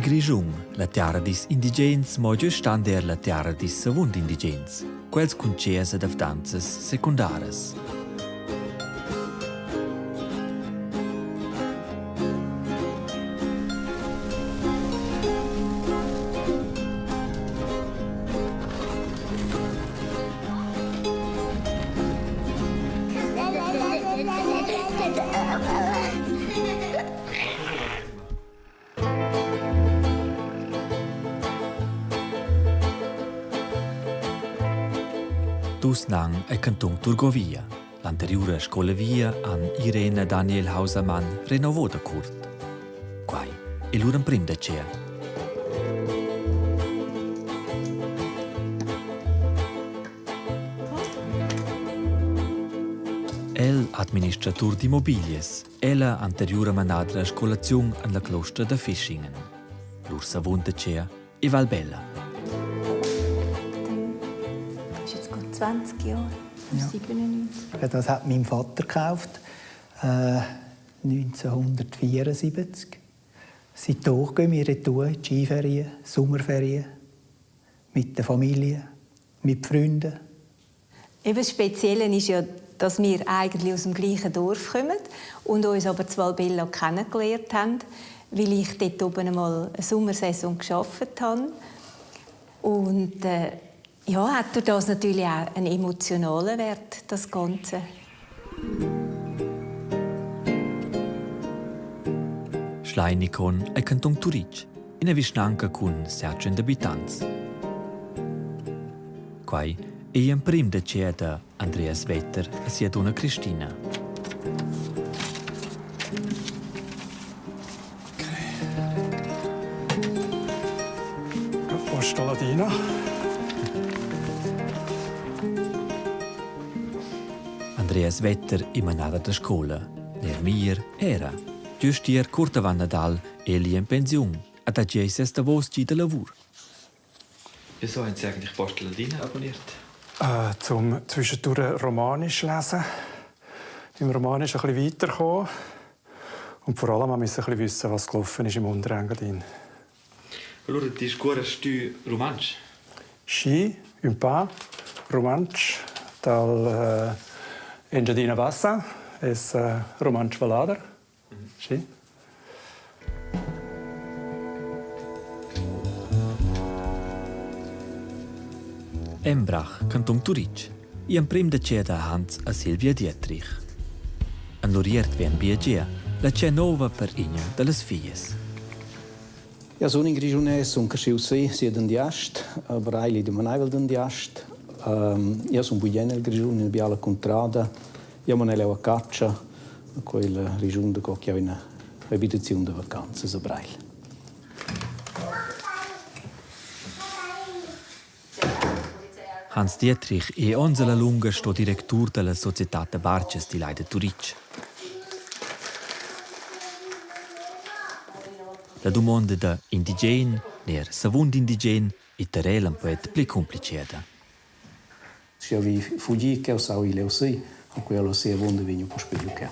Grischun, la terra dis indigens, mo già stand la terra dis savund indigens, quels cun chiesa ed avdanzas secundaras. Nang è Canton Turgovia. L'anteriore scuola via an Irene Daniel Hausermann rinnovò da curt. Quai è l'ura prim da c'è. El administratur di mobilies, ella anteriore manadra scolazione alla closta da Fischingen. L'ur savunta c'è e Valbella. 20 Jahre, ja. 97. Das hat mein Vater gekauft, 1974. Seitdem gehen wir retour in die Skiferien, Sommerferien, mit der Familie, mit Freunden. Eben das Spezielle ist ja, dass wir eigentlich aus dem gleichen Dorf kommen und uns aber zu Valbella kennengelernt haben, weil ich dort oben einmal eine Sommersaison gearbeitet habe. Und ja, hat durch das natürlich auch einen emotionalen Wert, das Ganze. Schleinikon è Canton Turic, in Vischnanca con 700 abitanti. Quai è in prim de c'è da Andreas Vetter e sia donna Cristina. Postoladina. Andreas Vetter è manata da scuola. Ner mir era. Giusto ier curta van Nadal egli in pensione. Ad aggiei sesta voce de lavur. Wieso haben Sie eigentlich Postoladina abonniert? Zum zwischendurch Romanisch lesen. Im Romanisch ein bisschen weiterkommen. Und vor allem müssen wir ein bisschen wissen, was gelaufen ist im Unterengadin. Allora, die scuola stu romansch? Sci, un po', romansch, dal Engadina Bassa, es romansch Valader. Sci. Embrach, Canton Turic. Iam prim de c'è da Hans a Silvia Dietrich. An loriert vien Biagia, la c'è nova per igna delle fies. Ja, so in Grigione sono cresciuto sia d'Andiast, aber eigentlich di Manaivel d'Andiast. Io sono buien nel Grigione, in Biala Contrada. Io me ne levo a caccia, quella Grigione che ha una abitazione di vacanze a Braille. Hans Dietrich è onzela lunga sto direttur della società de Barces di Leide Turic. La domanda da indigen, ner savund indigen, è terrela un po' più complicata. Se io vi fuggi che ho sau il leusi, a quello si è vondo vigno per spiegare.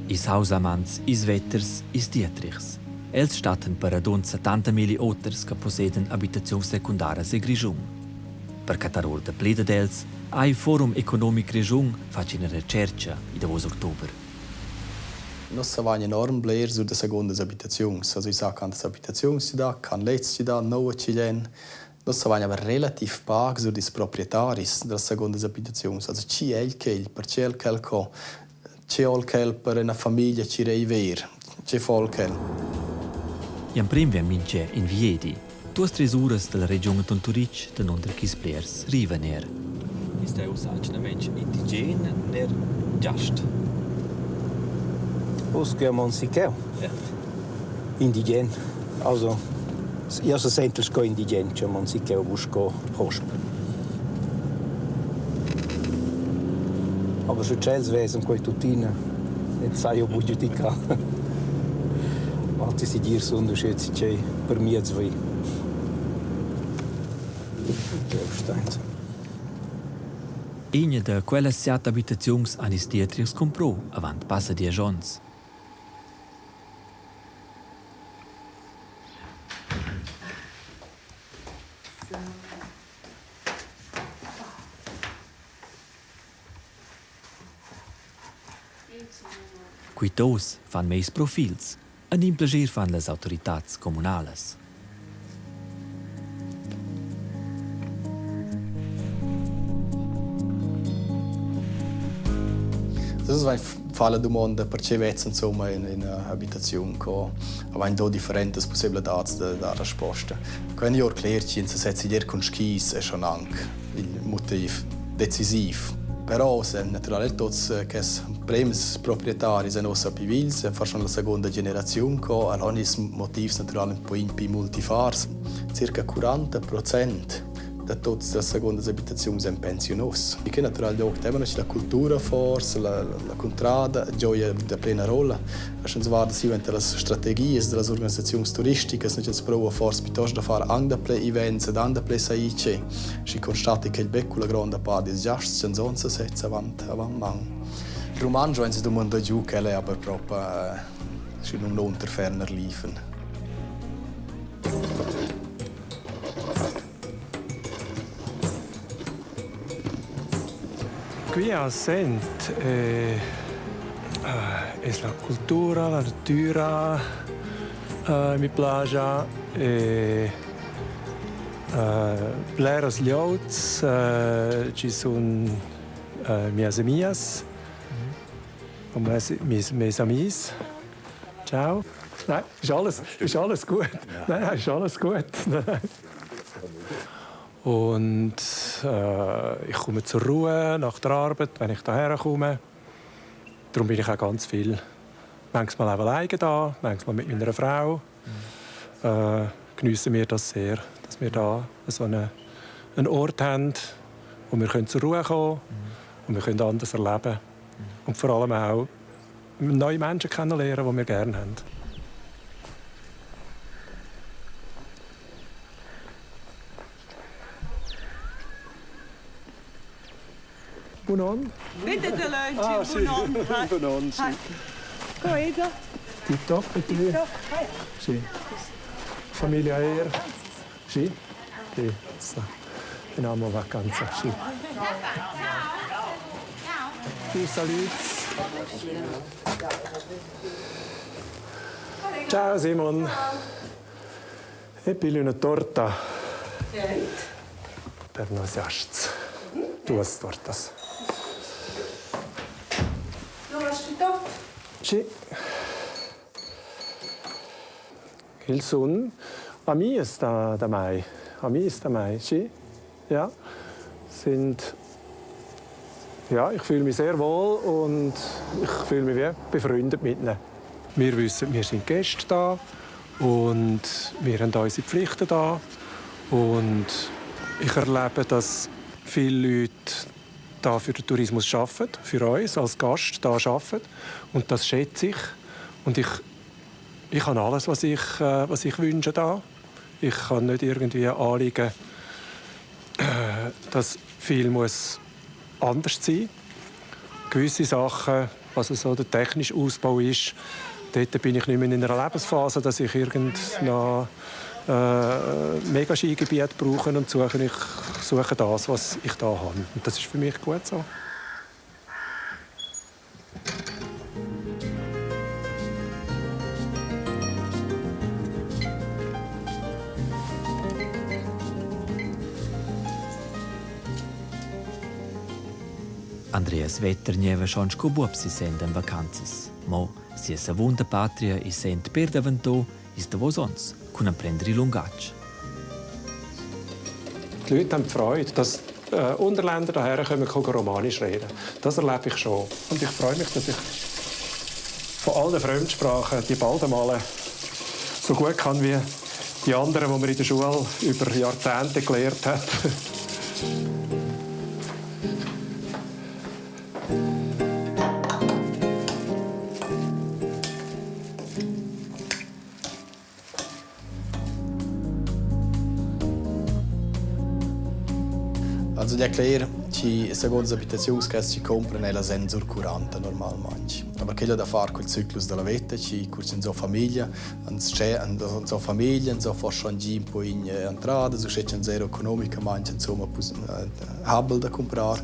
Is Hausamans, is Vetters, is Dietrichs. Els statten per adun 70.000 otters che posseden abitazioni secondarie a Grigiun. Per cataror de pleda dels, ha il Forum Economic Grigiun fatto una ricerca in davos ottober. Nós trabalhamos enorme bler sur de segundas habitações. Also ich sage, das Habitationscidade, kann letztcidade, neue Chilen. Nós trabalhamos aber relativ bag sur dis proprietaris das segundas habitações. Also ci elkel, per ciel kelko, ci olkel per una famiglia ci reiver, ci folkel. Iam prim vien mince in Viedi, duas tresuras della regione Tonturic de non der Kisplers riva ner. Ist der Usage ein Mensch indigen, der just? Oscar Monsicheo. Ja. Indigen. Also, io so sento che indigen, cioè Monsicheo busco hosp. Aber se c'è il wesen coi tutina, non sai io budgetica. Altri si dir so unterschied c'è per mir zwei. Igna de quelle 7 abitazioni Anis Dietrichs comprò avant passa 10 ans. Quitos fan meis profils, an implagir fan las autoritats comunales. Das war eine domanda perché vezza insomma in un'abitazione con avendo differenti possibilità da risposta. Quando io erklärci in se setzi dir con skis è schon anche il motiv decisivo. Però se naturalmente tutti che premis proprietari sono ossa pivils, facciano la seconda generazione co allora il motiv naturalmente poi in multifars. Circa 40% da tutte le seconde abitazioni sono pensionosi. E che naturalmente abbiamo la cultura forse, la contrada, gioia da plena rolla. Se si guarda le strategie delle organizzazioni turistiche, non si prova forse piuttosto da fare anche eventi, anche saici. Si constata che il becco la grande parte dei gasti non si sette avanti man. Il romanzo, wenn si domanda giù, che è aber proprio non unterferner liefen. Qui a Sent es la cultura, la natura, mi piace Bleros Ljots, ci sono miei amici und mes amis. Ciao. Nein, ist alles gut. Nein, ist alles gut. Und ich komme zur Ruhe nach der Arbeit, wenn ich hierher komme. Darum bin ich auch ganz viel. Manchmal auch alleine da, manchmal mit meiner Frau. Geniessen wir das sehr, dass wir da so einen Ort haben, wo wir zur Ruhe kommen und wir können anders erleben. Und vor allem auch neue Menschen kennenlernen, die wir gerne haben. Buon Bitte, der Leute. sì. Buon sì. Come Ida? Tip-top, bitte. Tip-top. Hi. Sì. Famiglia Air. Sì. Sì. Andiamo a vacanza. Sì. Ciao. Salut. Ciao Simon. E pili una torta. Per nos jasts. Duas tortas. Sì. Il sun amis da mai. Amis da mai, sì. Ja. Ich fühle mich sehr wohl und ich fühle mich wie befreundet mit ihnen. Wir wissen, wir sind Gäste da und wir haben unsere Pflichten da. Und ich erlebe, dass viele Leute da für den Tourismus arbeiten, für uns als Gast da arbeiten. Und das schätze ich. Und ich habe alles, was ich wünsche da. Ich kann nicht irgendwie anliegen, dass viel muss anders sein. Gewisse Sachen, was so der technische Ausbau ist, dort bin ich nicht mehr in einer Lebensphase, dass ich noch Mega-Skigebiet brauche und suche das, was ich da habe. Und das ist für mich gut so. Andreas Vetter nieva schon scobuop si sent en vacanzas. Mo, si essa vunda patria i sent per davantò is da vosons, cun emprenderi lungatsch. Die Leute haben die Freude, dass Unterländer hierher kommen, Romanisch reden. Das erlebe ich schon. Und ich freue mich, dass ich von allen Fremdsprachen die bald einmal so gut kann wie die anderen, die man in der Schule über Jahrzehnte gelernt hat. Also die Erklärung, die seconda abitazione che si comprano è la sensor curante normalmente. Ma che da fare col ciclo della vita, ci curano in famiglia, in famiglia, so faccio un po' in entrata, so c'è un zero economica, manche insomma habel da comprare.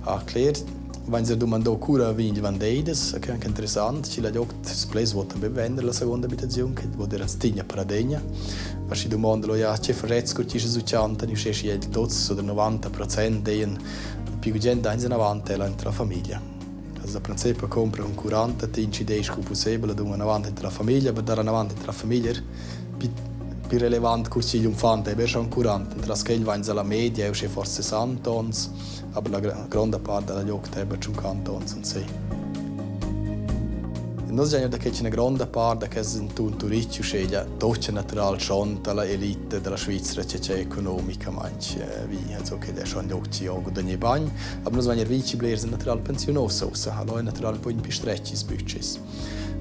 Erklärt, Wenn sie domandò cura vini vandeides, che è anche interessante, ci la gioc sples vota per vendere la seconda abitazione, che vuol dire stigna per adegna. Ma si domandano ja che farezco ci su chanta, ni scesi il dots o del 90% deien più gente in 90 la intra famiglia. Also da principio compra un 40 tinci dei scu possibile da una 90 intra famiglia, per dare una 90 intra famiglia più rilevante che gli infanti è schon 40, tra scale va in la media è forse 60 tons. Aber la grande parte della giocata è per 50 tons in sé. Noi abbiamo che c'è una grande parte che è un turistico sceglie tutto naturale schon dalla elite della Svizzera che c'è economica manche wie also che è schon giocati o da ne bagn, aber noi abbiamo vici blers naturale pensionoso, allora naturale poi in più stretchi budgets.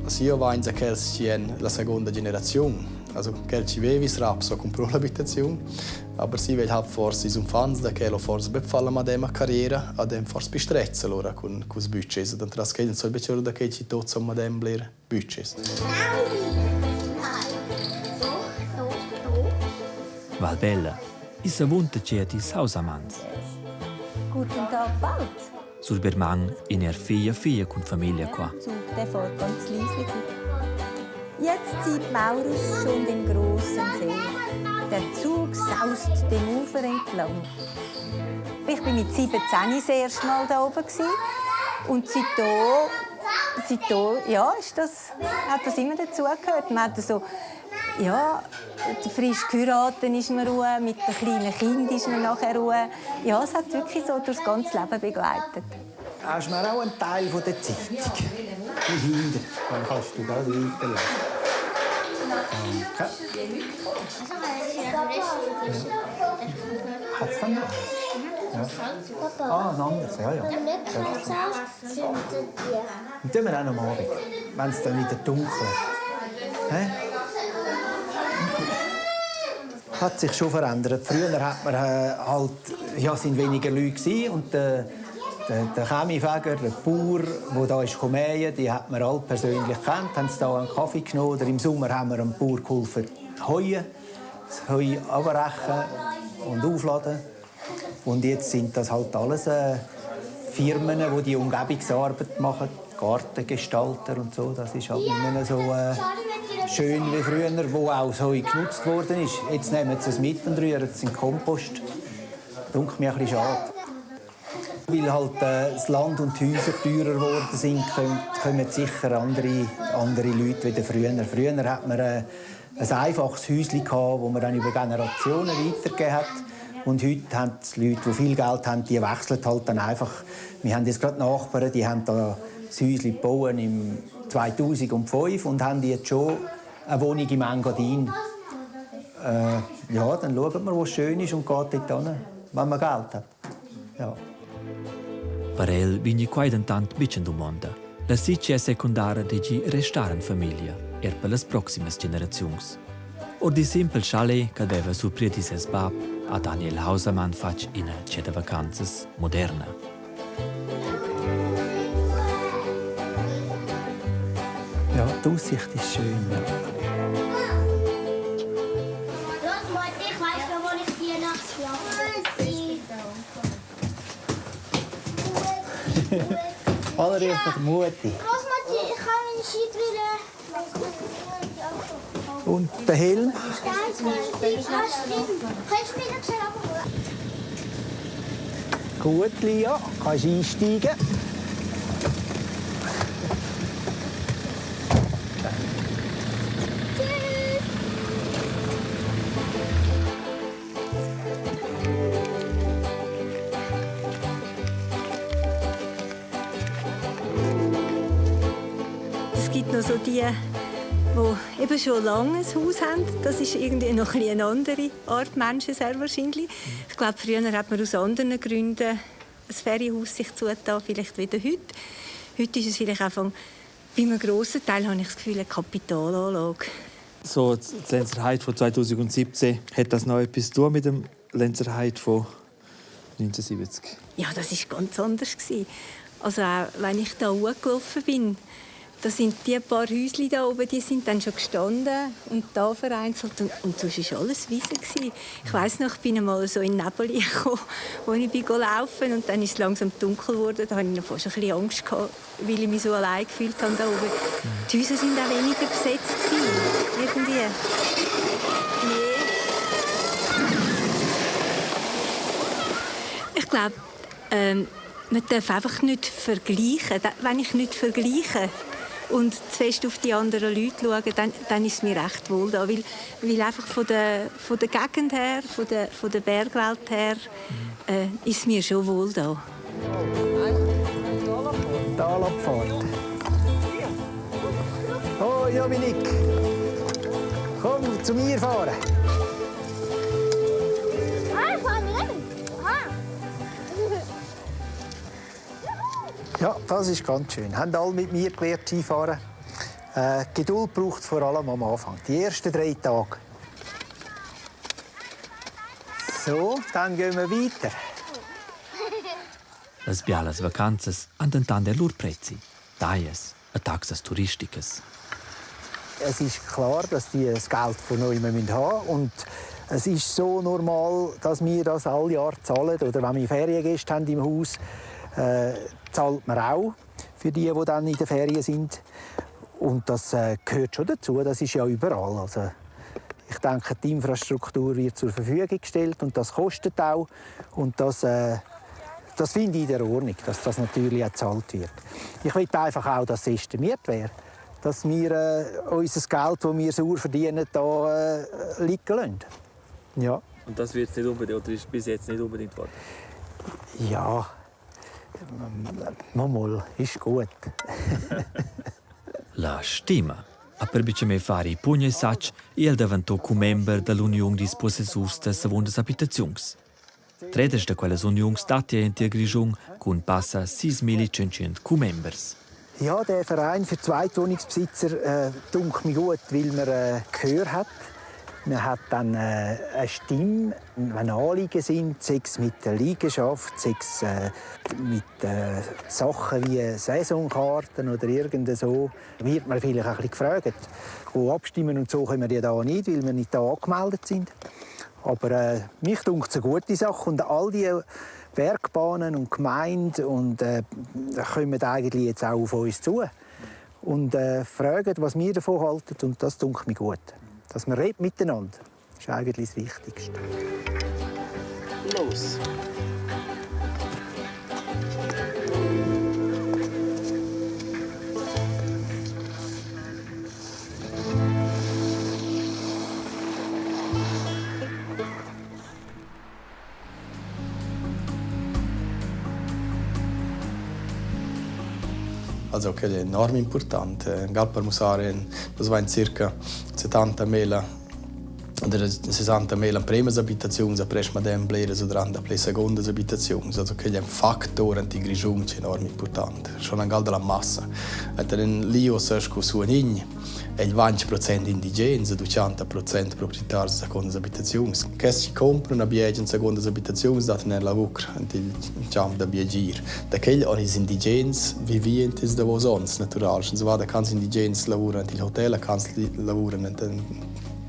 Also io va in che c'è la seconda generazione. Also, quel ci vevis rapso comprò l'abitazione, aber si will halt forse is fans da che lo forse befalla ma dema carriera, a dem forse bistrezza allora con cos budgets, dan tras che so becero da che ci tot so ma dem bler budgets. Valbella, is a vunta c'è di Sausamans. Guten Tag, bald. Sul Bermang in figlia con famiglia qua. Zug, der fährt ganz leise. Jetzt zieht Maurus schon den großen See. Der Zug saust den Ufer entlang. Ich war mit 17 das erste Mal da oben. Und seitdem ja, hat das immer dazugehört. Man hat so, ja, frisch geheiratet ist man Ruhe, mit dem kleinen Kind ist man nachher Ruhe. Ja, es hat wirklich so durch das ganze Leben begleitet. Hast du mir auch einen Teil von der Zeitung? Dahinter. Dann kannst du das weiterlesen. Danke. Hat es dann noch? Ja. Ah, ein anderes, ja, ja. Und tun wir auch noch am Abend, wenn es dann wieder dunkel ist. Hat sich schon verändert. Früher hat man sind weniger Leute gewesen und der Chemiefäger, der Bauer, der hier mähen, die hat man alle persönlich gekannt, haben hier einen Kaffee genommen. Oder im Sommer haben wir dem Bauer geholfen, das Heu abbrechen und aufladen. Und jetzt sind das halt alles Firmen, die Umgebungsarbeit machen, Gartengestalter und so. Das ist halt nicht mehr so schön wie früher, wo auch das Heu genutzt worden ist. Jetzt nehmen sie es mit und rühren es in den Kompost. Das ist mir ein bisschen schade. Weil halt das Land und die Häuser teurer geworden sind, kommen sicher andere Leute wieder früher. Früher hat man ein einfaches Häuschen, das man dann über Generationen weitergegeben hat. Und heute haben die Leute, die viel Geld haben, die wechseln halt dann einfach. Wir haben jetzt gerade Nachbarn, die haben da das Häuschen gebaut im 2005 und haben jetzt schon eine Wohnung im Engadin. Ja, dann schaut man, wo es schön ist und geht dort hin, wenn man Geld hat. Ja. Per el vigni quaidan tant bitchen du monda. La siccia secundara digi restaren famiglia er per las proximas generaziuns. Or di simple chalet che deva surpredi ses bab a Daniel Hausermann fac in a ceda vacanzas moderna. Ja, die Aussicht ist schön. Ja. Ich weiß noch, wo ich die Nacht Allererst Mutti. Großmutti, ich kann meine Skidrille. Und der Helm? Kannst du mir das schnell abholen? Gut, Lia, kannst einsteigen. Es gibt noch so die eben schon lange ein Haus haben. Das ist irgendwie noch eine andere Art Menschen sehr wahrscheinlich. Ich glaube, früher hat man aus anderen Gründen ein Ferienhaus sich zugetan, vielleicht wieder heute. Heute ist es vielleicht einfach, bei einem grossen Teil habe ich das Gefühl, eine Kapitalanlage. So, die Lenzerheide von 2017, hat das noch etwas zu tun mit dem Lenzerheide von 1970? Ja, das war ganz anders. Also auch wenn ich da hochgelaufen bin, Da sind die paar Häuschen da oben, die sind dann schon gestanden und da vereinzelt. Und sonst war alles Wiese. Ich weiss noch, ich bin einmal so in Nebel gekommen, als ich laufen und dann ist es langsam dunkel geworden. Da hatte ich noch fast ein bisschen Angst, weil ich mich so allein gefühlt habe da oben. Die Häuser waren auch weniger besetzt. Irgendwie. Nee. Ich glaube, man darf einfach nicht vergleichen. Wenn ich nicht vergleiche und zu fest auf die anderen Leute schaue, dann ist es mir recht wohl da. Weil einfach von der Gegend her, von der Bergwelt her, ist es mir schon wohl da. Talabfahrt. Oh, Dominik, komm zu mir fahren. Ja, das ist ganz schön. Haben alle mit mir gelernt Skifahren. Geduld braucht vor allem am Anfang. Die ersten 3 Tage. So, dann gehen wir weiter. Las bialas vacanzas andan der Lurprezi. Daies, a taxas turisticas. Es ist klar, dass die das Geld von neuem haben müssen. Und es ist so normal, dass wir das alle Jahr zahlen. Oder wenn wir Feriengäste haben im Haus, zahlt man auch für die dann in den Ferien sind. Und das gehört schon dazu, das ist ja überall. Also, ich denke, die Infrastruktur wird zur Verfügung gestellt und das kostet auch. Und das finde ich in der Ordnung, dass das natürlich auch gezahlt wird. Ich will einfach auch, dass es estimiert wäre. Dass wir unser Geld, das wir sauer verdienen, hier liegen lassen. Ja. Und das wird nicht unbedingt, oder ist bis jetzt nicht unbedingt geworden? Ja. Mal, ist gut. La stima. A per me fare i pugni sac e el diventò member dell'Unione di Possessors de Secondas Habitazions. Tredes de quelles unions datie in der Grigion con passa 6.500 members. Ja, der Verein für Zweitwohnungsbesitzer dunkt mir gut, weil man Gehör hat. Man hat dann eine Stimme, wenn Anliegen sind, sei es mit der Liegenschaft, sei es mit Sachen wie Saisonkarten oder irgend so, wird man vielleicht auch ein bisschen gefragt. Abstimmen und so können wir da nicht, weil wir nicht da angemeldet sind. Aber mich dunkt es eine gute Sache und all die Bergbahnen und Gemeinden und, kommen eigentlich jetzt auch auf uns zu und fragen, was wir davon halten und das dunkt mir gut. Dass man redet miteinander, ist eigentlich das Wichtigste. Los! Also che è enorme importante. Galper Musaren, das waren circa 70.000 oder 60.000 primas abitazioni, après madame blere so dran da ple secondas abitazioni. Also che è un fattore di Grigiun enorme importante. Schon an gal della massa. Et in Lio sesco su nigni e il 20% indigeni, 200% proprietari di secondas abitazioni. Che si comprano abbieggiano secondas abitazioni date nella lucra, il diciamo da biegir. Da che gli oris indigeni vivientes da vosons naturals. So va da cans indigeni lavorano in hotel, cans lavorano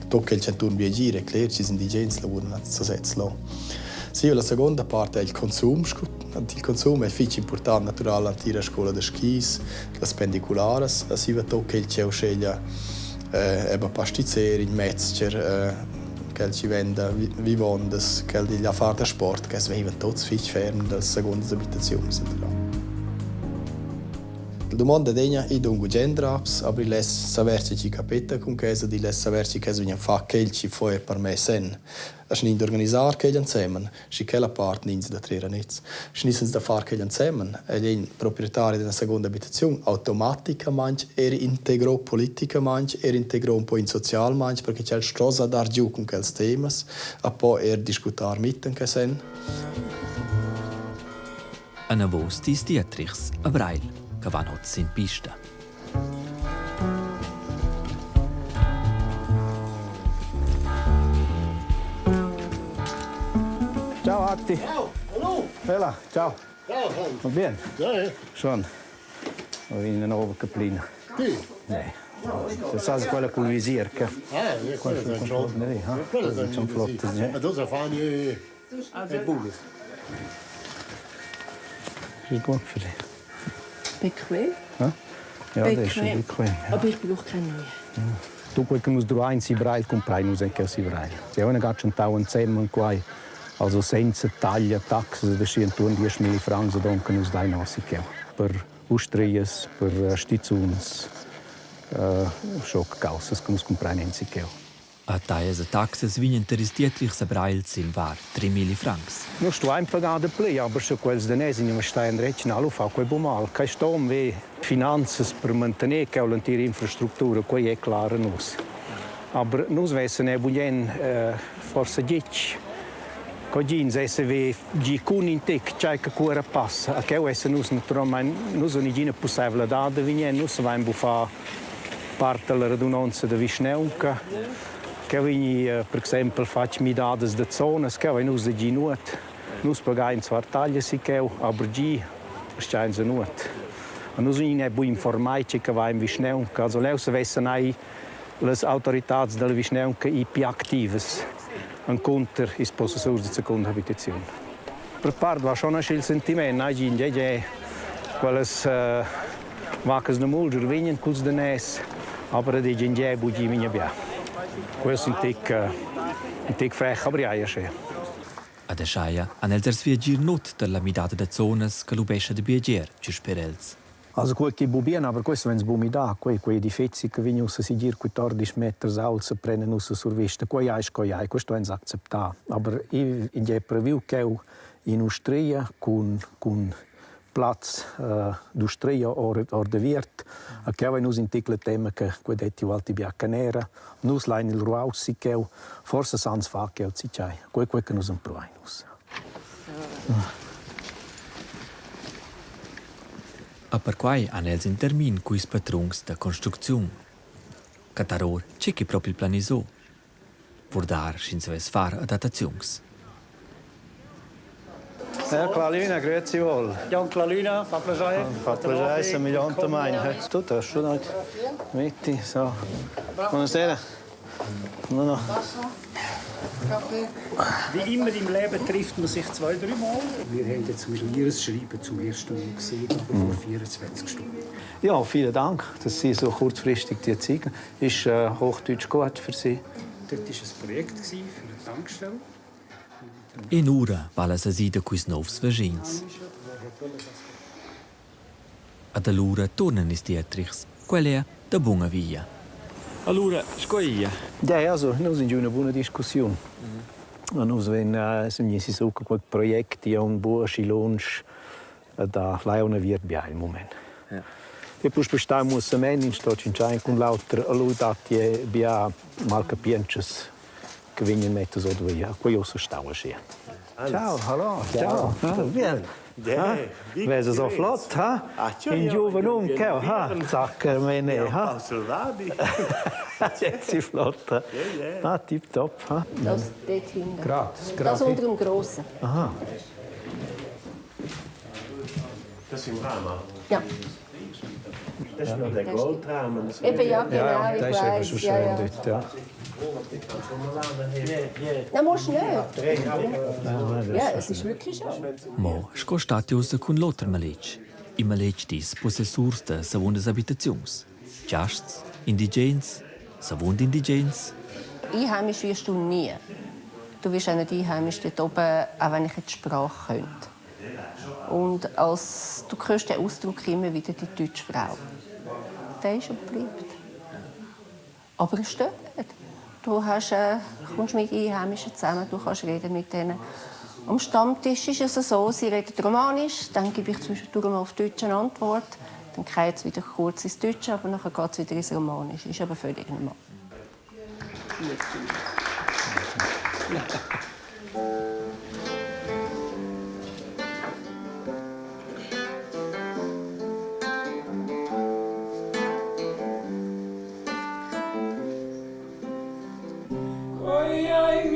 tocca il centun biegire, clar ci indigeni lavorano so setzlo. Sì, la seconda parte è il consumo. Il consumo è molto importante, naturale, anche la scuola di skis, le pendicolari. Si va tocca il ciò sceglie pastizzeri, metzger, che ci vende vivandes, che gli affari da sport, che si vengono tutti molto fermi dalle seconde abitazioni. La domanda è che non gendraps, aber ich saperci ci capita con che di les saperci che bisogna fare che ci fuori per me sen. Es nicht organisiert che insieme, si che la parte nins da tre nets. Schnissens da far che insieme, il proprietario della seconda abitazione automaticamente integrò politica manch, integrò un po' in social manch perché c'è il strosa dar giù con quels temas, a poi discutar mitten che sen. Una voce di Dietrichs, a Breil. Che van hots in pista. Ciao Atti. Ciao, hallo. Bella, ciao. Ciao. Va bene? Ja, ja. Schon. In een overkaplien. Nee. Dat is quella con il visier. Quello sono flotte. Ma tu sai fare le bulle? Ist gut für dich. Bequem? Ja, das ist schon bequem. Ja. Aber ich brauche keine neue. Tu quel che nos dura in Sibrail comprai nus anche a Sibrail. Se avevano gacciantato insieme qua, also senza taglia, taxes, da scian tu 10.000 francs donca nus dai nostri che per ustrias, per stizuns, schock causas che nus comprai in Sicheu. A taies e taxes vinien teris Dietrich Sebrail silvar 3.000 francs. Nu sto ein pagada play, aber schon quels danesi non sta in regionale fa quei bumal. Kai stom we finanzas per mantenere che l'intera infrastruttura, quei è claro nus. Aber nus wissen e bullen forse dich. Cogins esse we gi kun in tek chai che cura passa. A che esse nus naturalmente nus unigina possibile da venien nus vaim bu fa parte la radunanza de Visneunca. Che vini, per esempio, faccio dadas de zonas, che vai nus de gi nuot. Nus pagai zwar taglia si che, aber gi schein ze nuot. Und nus ne bu informai che vai in Visneunca, also leus wessen ai les autoritats de Visneunca i più actives en conter is possessors de seconda abitazione. Per part va schon il sentimento, ai gi in quelles vacas de mulger vinen culs de nes, aber de gi bu gi minia bia. Questo è un tic frech, aber ja, schön. A de schaia an els viagir not der la midata de zonas che lubescha de biager, ci sperels. Also quel che bubien, aber questo wenn bumi da, quei edifici che vengono a sigir 14 metri alti prendono su survista, quei ai, questo è accettato. Aber in je previu che in Austria con Platz d'Austria or de Wirt, a che noi in ticle tema che detti valti bianca nera, nus lain il ruausi che forse sans fa che si c'hai, quel che nus improvai nus. A per quai han els in termin quis patrons da construcziun. Cataror c'è che proprio il planisò. Vordar schins ves far adattazions. Ja, Clarina, grüezi wohl. Jan Clarina, fa piacere. Fa piacere, se milione mein. Tu das schon nicht. Metti, so. Buonasera. No. Wie immer im Leben trifft man sich 2-3 Mal. Wir haben jetzt Ihr Schreiben zum ersten Mal gesehen, aber vor 24 Stunden. Ja, vielen Dank, dass Sie so kurzfristig die zeigen. Ist Hochdeutsch gut für Sie? Dort war ein Projekt für eine Tankstelle. In ura vala sa sida quis novs vagins. Ad allura tornen is Dietrichs, quella da bunga via. Allora, scoia. Ja, also, noi sind in una buona discussione. Noi wenn si so quel projekt ja un busch lunch da Leone wird bei im Moment. Ja. E poi bestai muss a men in sto cincai con lauter alludati bia mal capienches che vengono metto so due. Qui io so stavo scia. Ciao, hallo. Ciao. Bien. Wees so flott, ha? In Juvenum, ha? Zacker, mene, ha? Jetzt ist flott, ha? Ah, tipptopp, ha? Das dort hinten. Gratis, Das unter dem Grossen. Aha. Das ist im Rahmen? Ja. Das ist noch der Goldrahmen. Eben, ja, genau, Ja, ich das ist eben weiss. schon schön dort, ja. Nein, musst du nicht. Ja, es ist wirklich schön. Mo sco statius cun l'otter maletg. I maletg dis possessurs de savundas habitazions. Giasts, indigens, savund indigens. Einheimisch wirst du nie. Du wirst auch nicht einheimisch dort oben, auch wenn ich jetzt die Sprache könnte. Und du hörst den Ausdruck immer wieder, die deutsche Frau. Der ist und bleibt. Aber es stört nicht. Du kommst mit Einheimischen zusammen, du kannst reden mit denen. Am Stammtisch ist es so, sie reden Romanisch, dann gebe ich zwischendurch mal auf Deutsch eine Antwort. Dann geht es wieder kurz ins Deutsche, aber dann geht es wieder ins Romanische. Ist aber völlig normal. Oi, ai,